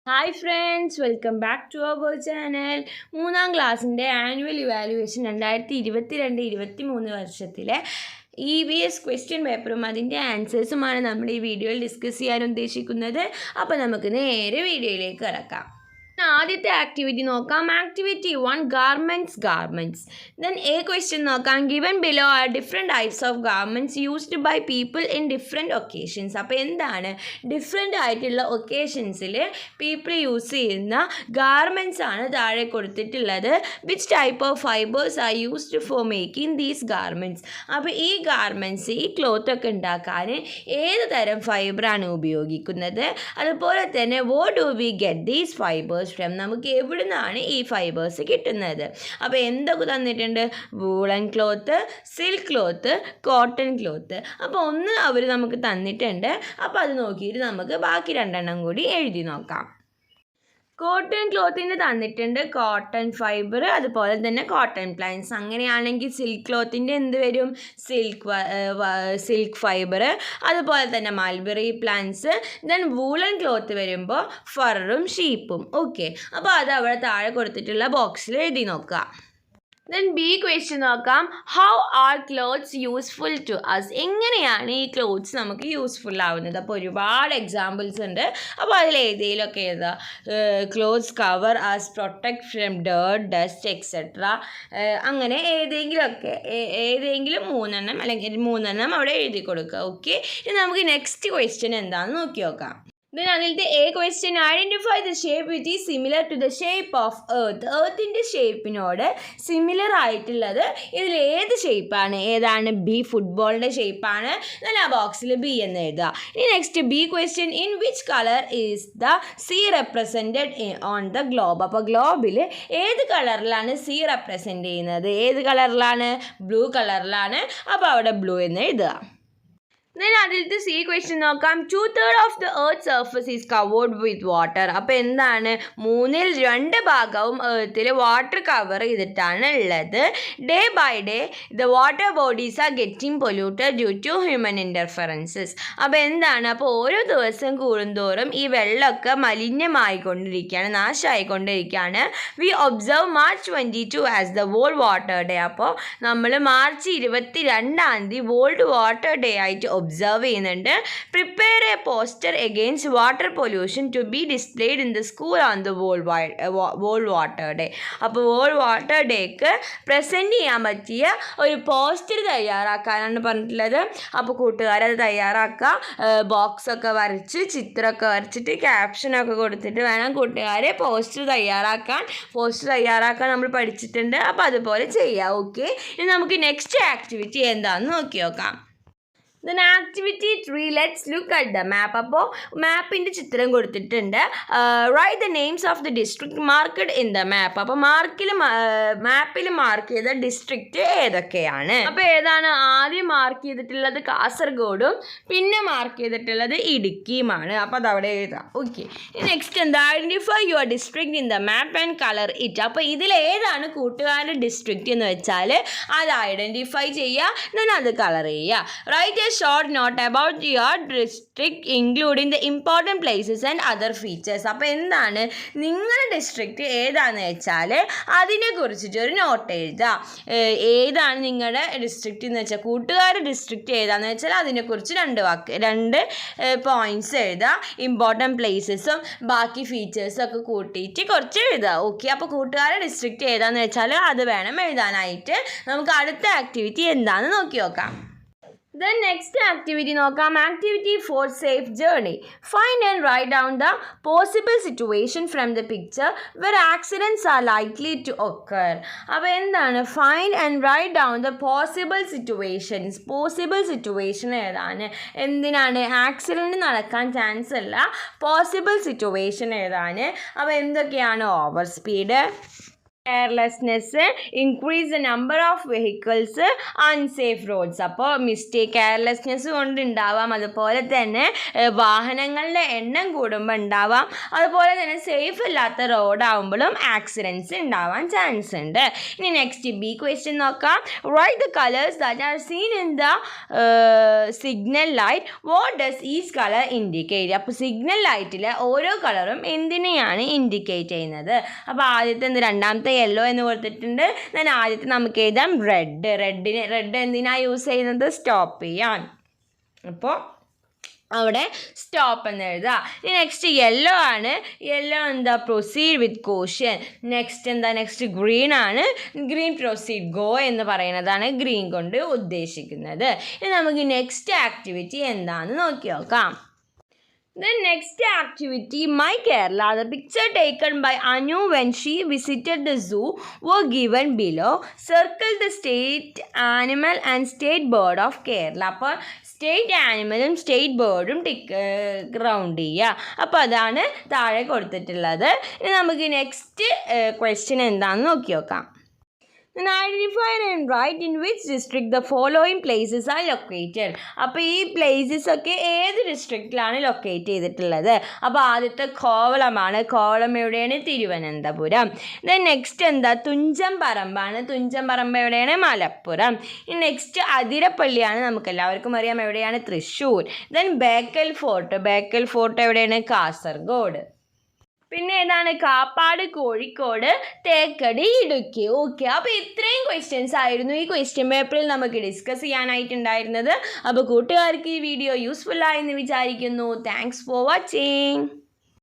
Hi friends, welcome back to our channel. മൂന്നാം ക്ലാസ്സിൻ്റെ annual evaluation 2022-23 വർഷത്തിലെ EVS ക്വസ്റ്റ്യൻ പേപ്പറും അതിൻ്റെ ആൻസേഴ്സുമാണ് നമ്മൾ ഈ വീഡിയോയിൽ ഡിസ്കസ് ചെയ്യാൻ ഉദ്ദേശിക്കുന്നത്. അപ്പോൾ നമുക്ക് നേരെ വീഡിയോയിലേക്ക് കിടക്കാം. ആദ്യത്തെ ആക്ടിവിറ്റി നോക്കാം. Activity 1, garments. Then a question നോക്കാം. Given below are different types of garments used by people in different occasions. അപ്പോൾ എന്താണ് ഡിഫറെൻ്റ് ആയിട്ടുള്ള ഒക്കേഷൻസിൽ പീപ്പിൾ യൂസ് ചെയ്യുന്ന ഗാർമെൻറ്റ്സ് ആണ് താഴെ കൊടുത്തിട്ടുള്ളത്. Which type of fibres are used for making these garments. അപ്പോൾ ഈ ഗാർമെൻറ്റ്സ്, ഈ ക്ലോത്തൊക്കെ ഉണ്ടാക്കാൻ ഏത് തരം ഫൈബറാണ് ഉപയോഗിക്കുന്നത്, അതുപോലെ തന്നെ വോ do we get these fibres from, നമുക്ക് എവിടെ നിന്നാണ് ഈ ഫൈബേഴ്സ് കിട്ടുന്നത്. അപ്പോൾ എന്തൊക്കെ തന്നിട്ടുണ്ട്? Woollen cloth, silk cloth, cotton cloth. അപ്പോൾ ഒന്ന് അവർ നമുക്ക് തന്നിട്ടുണ്ട്. അപ്പോൾ അത് നോക്കിയിട്ട് നമുക്ക് ബാക്കി രണ്ടെണ്ണം കൂടി എഴുതി നോക്കാം. കോട്ടൺ ക്ലോത്തിന് തന്നിട്ടുണ്ട് കോട്ടൺ ഫൈബർ, അതുപോലെ തന്നെ കോട്ടൺ പ്ലാന്റ്സ്. അങ്ങനെയാണെങ്കിൽ സിൽക്ക് ക്ലോത്തിൻ്റെ എന്ത് വരും? സിൽക്ക് ഫൈബർ, അതുപോലെ തന്നെ mulberry plants. Then woollen cloth വരുമ്പോൾ ഫറും ഷീപ്പും. ഓക്കെ, അപ്പോൾ അത് അവിടെ താഴെ കൊടുത്തിട്ടുള്ള ബോക്സിൽ എഴുതി നോക്കുക. ദെൻ ബി ക്വസ്റ്റ്യൻ നോക്കാം. How are clothes useful to us. എങ്ങനെയാണ് ഈ ക്ലോത്ത്സ് നമുക്ക് യൂസ്ഫുൾ ആവുന്നത്? അപ്പോൾ ഒരുപാട് എക്സാമ്പിൾസ് ഉണ്ട്. അപ്പോൾ അതിൽ ഏതെങ്കിലുമൊക്കെ ഏതാ? Clothes cover us, protect from dirt, dust etcetera. അങ്ങനെ ഏതെങ്കിലും മൂന്നെണ്ണം അല്ലെങ്കിൽ മൂന്നെണ്ണം അവിടെ എഴുതി കൊടുക്കുക. ഓക്കെ, ഇനി നമുക്ക് നെക്സ്റ്റ് ക്വസ്റ്റ്യൻ എന്താണെന്ന് നോക്കി നോക്കാം. Then അതിലത്തെ a question, identify the shape which is similar to the shape of earth. എർത്തിൻ്റെ ഷേപ്പിനോട് സിമിലർ ആയിട്ടുള്ളത് ഇതിൽ ഏത് ഷേപ്പാണ്? ഏതാണ്? ബി, ഫുട്ബോളിൻ്റെ ഷേപ്പാണ്. എന്നാൽ ആ ബോക്സിൽ ബി എന്ന് എഴുതുക. ഇനി next B question, in which colour is the sea represented on the globe. അപ്പോൾ ഗ്ലോബിൽ ഏത് കളറിലാണ് സീ റെപ്രസെൻറ്റ് ചെയ്യുന്നത്? ഏത് കളറിലാണ്? ബ്ലൂ കളറിലാണ്. അപ്പോൾ അവിടെ ബ്ലൂ എന്ന് എഴുതുക. ദെൻ അതിലത്തെ സി ക്വസ്റ്റ്യൻ നോക്കാം. 2/3 of the earth surface is covered with water. അപ്പോൾ എന്താണ്? 2/3 ഭാഗവും എർത്തിൽ വാട്ടർ കവർ ചെയ്തിട്ടാണ് ഉള്ളത്. Day by day the water bodies are getting polluted due to human interferences. അപ്പോൾ എന്താണ്? അപ്പോൾ ഓരോ ദിവസം കൂടുന്തോറും ഈ വെള്ളമൊക്കെ മലിനമായിക്കൊണ്ടിരിക്കുകയാണ്, നാശമായിക്കൊണ്ടിരിക്കുകയാണ്. We observe March 22 as the world water day. അപ്പോൾ നമ്മൾ മാർച്ച് 22 വേൾഡ് വാട്ടർ ഡേ ആയിട്ട് ഒബ്സർവ് ചെയ്യുന്നുണ്ട്. Prepare a poster against water pollution to B displayed in the school on the world water day. അപ്പോൾ വേൾഡ് വാട്ടർ ഡേക്ക് പ്രസൻറ്റ് ചെയ്യാൻ പറ്റിയ ഒരു poster തയ്യാറാക്കാനാണ് പറഞ്ഞിട്ടുള്ളത്. അപ്പോൾ കൂട്ടുകാരത് തയ്യാറാക്കുക. ബോക്സൊക്കെ വരച്ച്, ചിത്രമൊക്കെ വരച്ചിട്ട്, ക്യാപ്ഷനൊക്കെ കൊടുത്തിട്ട് വേണം കൂട്ടുകാരെ പോസ്റ്റർ തയ്യാറാക്കാൻ നമ്മൾ പഠിച്ചിട്ടുണ്ട്. അപ്പോൾ അതുപോലെ ചെയ്യാം. ഓക്കെ, ഇനി നമുക്ക് നെക്സ്റ്റ് ആക്ടിവിറ്റി എന്താണെന്ന് നോക്കി നോക്കാം. Then activity 3, let's look at the map. അപ്പോൾ മാപ്പിൻ്റെ ചിത്രം കൊടുത്തിട്ടുണ്ട്. Write the names of the district marked in the map. അപ്പോൾ മാപ്പിൽ മാർക്ക് ചെയ്ത ഡിസ്ട്രിക്റ്റ് ഏതൊക്കെയാണ്? അപ്പോൾ ഏതാണ് ആദ്യം മാർക്ക് ചെയ്തിട്ടുള്ളത്? കാസർഗോഡും പിന്നെ മാർക്ക് ചെയ്തിട്ടുള്ളത് ഇടുക്കിയുമാണ്. അപ്പോൾ അതവിടെ എഴുതാം. ഓക്കെ, നെക്സ്റ്റ് എന്താ? Identify your district in the map and colour it. അപ്പോൾ ഇതിലേതാണ് കൂട്ടുകാരുടെ ഡിസ്ട്രിക്റ്റ് എന്ന് വെച്ചാൽ അത് ഐഡൻറ്റിഫൈ ചെയ്യുക, then അത് കളർ ചെയ്യുക. Write short note about your district including the important places and other features. അപ്പോൾ എന്താണ് നിങ്ങളുടെ ഡിസ്ട്രിക്റ്റ് ഏതാണെന്ന് വെച്ചാൽ അതിനെക്കുറിച്ചിട്ട് ഒരു നോട്ട് എഴുതുക. ഏതാണ് നിങ്ങളുടെ ഡിസ്ട്രിക്റ്റ് എന്ന് വെച്ചാൽ, കൂട്ടുകാരുടെ ഡിസ്ട്രിക്റ്റ് ഏതാണെന്ന് വെച്ചാൽ അതിനെക്കുറിച്ച് രണ്ട് പോയിൻറ്റ്സ് എഴുതുക. ഇമ്പോർട്ടൻറ്റ് പ്ലേസസും ബാക്കി ഫീച്ചേഴ്സും ഒക്കെ കൂട്ടിയിട്ട് കുറച്ച് എഴുതുക. ഓക്കെ, അപ്പോൾ കൂട്ടുകാരുടെ ഡിസ്ട്രിക്റ്റ് ഏതാണെന്ന് വെച്ചാൽ അത് വേണം എഴുതാനായിട്ട്. നമുക്ക് അടുത്ത ആക്ടിവിറ്റി എന്താണെന്ന് നോക്കി നോക്കാം. Then next activity നോക്കാം. Activity 4, safe journey. Find and write down the possible situation from the picture where accidents are likely to occur. അപ്പോൾ എന്താണ്? Find and write down the possible situations. situation ഏതാണ്? എന്തിനാണ്? Accident നടക്കാൻ chance ഉള്ള possible situation ഏതാണ്? അപ്പോൾ എന്തൊക്കെയാണ്? Over speed, carelessness, increase the number of vehicles, unsafe roads. അപ്പോൾ കെയർലെസ്നെസ് കൊണ്ട് ഉണ്ടാവാം, അതുപോലെ തന്നെ വാഹനങ്ങളുടെ എണ്ണം കൂടുമ്പോൾ ഉണ്ടാവാം, അതുപോലെ തന്നെ സേഫ് അല്ലാത്ത റോഡാകുമ്പോഴും ആക്സിഡൻറ്റ്സ് ഉണ്ടാവാൻ ചാൻസ് ഉണ്ട്. ഇനി നെക്സ്റ്റ് ബി ക്വസ്റ്റ്യൻ നോക്കാം. Write the colours that are seen in the signal light. What does each colour indicate? അപ്പോൾ സിഗ്നൽ ലൈറ്റിൽ ഓരോ കളറും എന്തിനെയാണ് ഇൻഡിക്കേറ്റ് ചെയ്യുന്നത്? അപ്പോൾ ആദ്യത്തെ രണ്ടാമത്തെ യെല്ലോ എന്ന് കൊടുത്തിട്ടുണ്ട്. ഞാൻ ആദ്യത്തെ നമുക്ക് എഴുതാം റെഡ്. റെഡ് എന്തിനാണ് യൂസ് ചെയ്യുന്നത്? സ്റ്റോപ്പ് ചെയ്യാൻ. അപ്പോൾ അവിടെ സ്റ്റോപ്പ് എന്ന് എഴുതുക. ഇനി നെക്സ്റ്റ് യെല്ലോ ആണ്. യെല്ലോ എന്താ? പ്രൊസീഡ് വിത്ത് കോഷൻ. നെക്സ്റ്റ് ഗ്രീൻ ആണ്. ഗ്രീൻ പ്രൊസീഡ്, ഗോ എന്ന് പറയുന്നതാണ് ഗ്രീൻ കൊണ്ട് ഉദ്ദേശിക്കുന്നത്. ഇനി നമുക്ക് നെക്സ്റ്റ് ആക്ടിവിറ്റി എന്താണെന്ന് നോക്കി നോക്കാം. The next activity, My Kerala, the picture taken by Anu when she visited the zoo were given below. Circle the state animal and state bird of Kerala. അപ്പോൾ സ്റ്റേറ്റ് ആനിമലും സ്റ്റേറ്റ് ബേർഡും റൗണ്ട് ചെയ്യുക. അപ്പോൾ അതാണ് താഴെ കൊടുത്തിട്ടുള്ളത്. ഇനി നമുക്ക് നെക്സ്റ്റ് ക്വസ്റ്റ്യൻ എന്താണെന്ന് നോക്കി നോക്കാം. Then identify and write in which district the following places are located. അപ്പോൾ ഈ പ്ലേസസ് ഒക്കെ ഏത് ഡിസ്ട്രിക്റ്റിലാണ് ലൊക്കേറ്റ് ചെയ്തിട്ടുള്ളത്? അപ്പോൾ ആദ്യത്തെ കോവളമാണ്. കോവളം എവിടെയാണ്? തിരുവനന്തപുരം. ദെൻ നെക്സ്റ്റ് എന്താ? തുഞ്ചൻ പറമ്പാണ്. തുഞ്ചൻ പറമ്പ് എവിടെയാണ്? മലപ്പുറം. ഇനി നെക്സ്റ്റ് അതിരപ്പള്ളിയാണ്. നമുക്ക് എല്ലാവർക്കും അറിയാം എവിടെയാണ്? തൃശ്ശൂർ. ദെൻ ബേക്കൽ ഫോർട്ട് എവിടെയാണ്? കാസർഗോഡ്. പിന്നെ ഏതാണ്? കാപ്പാട് കോഴിക്കോട്, തേക്കടി ഇടുക്കി. ഓക്കെ, അപ്പോൾ ഇത്രയും ക്വസ്റ്റ്യൻസ് ആയിരുന്നു ഈ ക്വസ്റ്റ്യൻ പേപ്പറിൽ നമുക്ക് ഡിസ്കസ് ചെയ്യാനായിട്ടുണ്ടായിരുന്നത്. അപ്പോൾ കൂട്ടുകാർക്ക് ഈ വീഡിയോ യൂസ്ഫുൾ ആയെന്ന് വിചാരിക്കുന്നു. Thanks for watching.